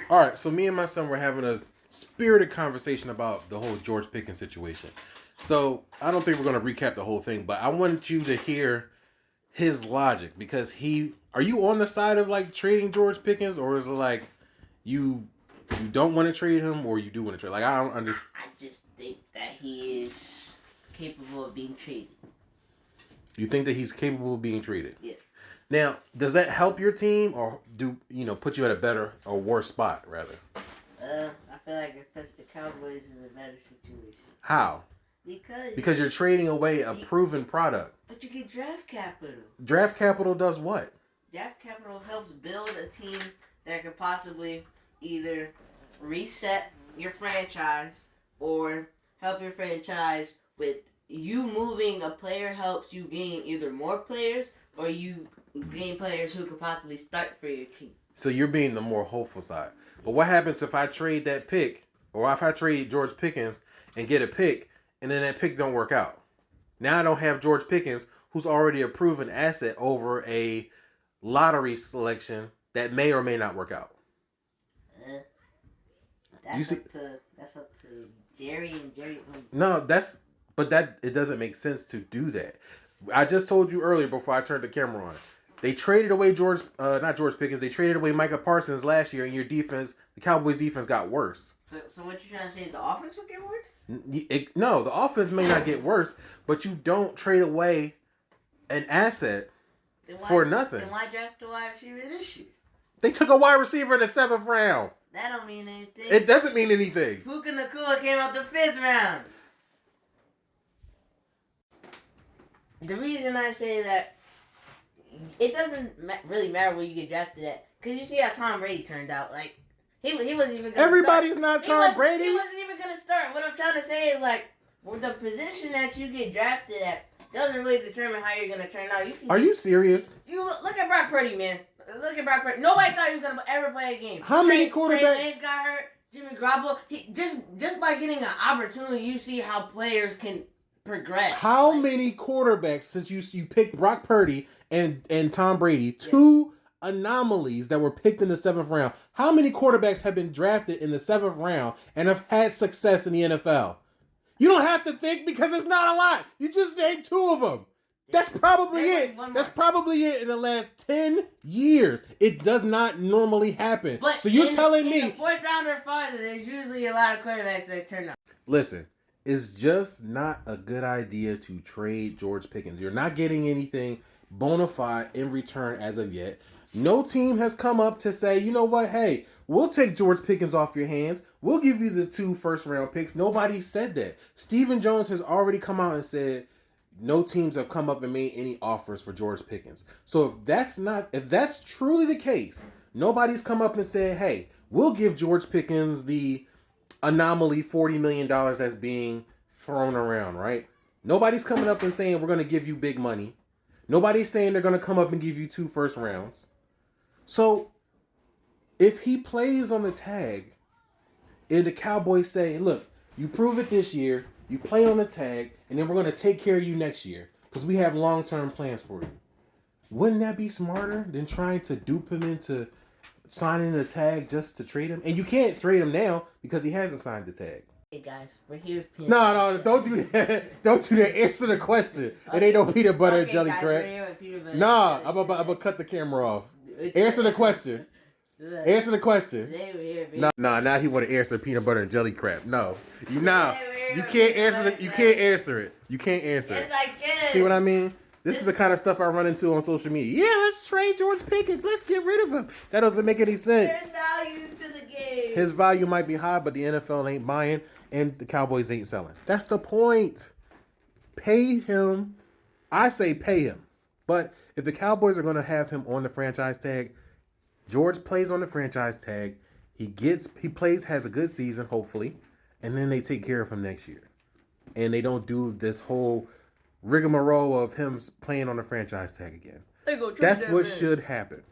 All right, so me and my son were having a spirited conversation about the whole George Pickens situation. So I don't think we're gonna recap the whole thing, but I want you to hear his logic because are you on the side of like trading George Pickens, or is it like you don't want to trade him, or you do want to trade? Like I don't understand. I just think that he is capable of being traded. You think that he's capable of being traded? Yes. Now, does that help your team, or put you at a better or worse spot rather? I feel like it puts the Cowboys in a better situation. How? Because you're trading away a proven product. But you get draft capital. Draft capital does what? Draft capital helps build a team that could possibly either reset your franchise or help your franchise with you moving a player helps you gain either more players or you gain players who could possibly start for your team. So you're being the more hopeful side. But what happens if I trade that pick, or if I trade George Pickens and get a pick, and then that pick don't work out? Now I don't have George Pickens, who's already a proven asset, over a lottery selection that may or may not work out. That's up to Jerry and Jerry. No, it doesn't make sense to do that. I just told you earlier before I turned the camera on. They traded away not George Pickens. They traded away Micah Parsons last year, and your defense, the Cowboys' defense, got worse. So what you're trying to say is the offense will get worse? No, the offense may not get worse, but you don't trade away an asset for nothing. Then why draft a wide receiver this year? They took a wide receiver in the 7th round. That don't mean anything. It doesn't mean anything. Puka Nacua came out the 5th round. The reason I say that it doesn't really matter where you get drafted at, because you see how Tom Brady turned out. Like he wasn't even going to start. Everybody's not Tom Brady. He wasn't even going to start. What I'm trying to say is like, with the position that you get drafted at doesn't really determine how you're going to turn out. Are you serious? You look at Brock Purdy, man. Look at Brock Purdy. Nobody thought he was going to ever play a game. How many quarterbacks? Trey Lance got hurt. Jimmy Garoppolo. Just by getting an opportunity, you see how players can progress. How many quarterbacks, since you picked Brock Purdy and Tom Brady, two anomalies that were picked in the 7th round, how many quarterbacks have been drafted in the 7th round and have had success in the NFL? You don't have to think, because it's not a lot. You just named 2 of them. That's probably it. That's probably it in the last 10 years. It does not normally happen. But so you're telling me in the 4th round or farther, there's usually a lot of quarterbacks that turn out. Listen, it's just not a good idea to trade George Pickens. You're not getting anything bona fide in return as of yet. No team has come up to say, you know what, hey, we'll take George Pickens off your hands. We'll give you the 2 first-round picks. Nobody said that. Stephen Jones has already come out and said no teams have come up and made any offers for George Pickens. So if that's truly the case, nobody's come up and said, hey, we'll give George Pickens the anomaly $40 million that's being thrown around, right? Nobody's coming up and saying we're going to give you big money. Nobody's saying they're going to come up and give you 2 first rounds. So if he plays on the tag and the Cowboys say, look, you prove it this year, you play on the tag, and then we're going to take care of you next year because we have long-term plans for you. Wouldn't that be smarter than trying to dupe him into signing the tag just to trade him? And you can't trade him now because he hasn't signed the tag. Hey guys, we're here. No, don't do that. Don't do that. Answer the question. Okay. It ain't no peanut butter and jelly crap. Nah, I'm about to cut the camera off. Answer the question. Answer the question. Today we're here, baby. Nah, now he want to answer peanut butter and jelly crap. No, you can't answer it. You can't answer it. You can't answer it. Yes, I can. See what I mean? This is the kind of stuff I run into on social media. Yeah, let's trade George Pickens. Let's get rid of him. That doesn't make any sense. There's values to the game. His value might be high, but the NFL ain't buying, and the Cowboys ain't selling. That's the point. Pay him. I say pay him. But if the Cowboys are going to have him on the franchise tag, George plays on the franchise tag. He plays, has a good season, hopefully, and then they take care of him next year. And they don't do this whole rigmarole of him playing on the franchise tag again. That's what should happen.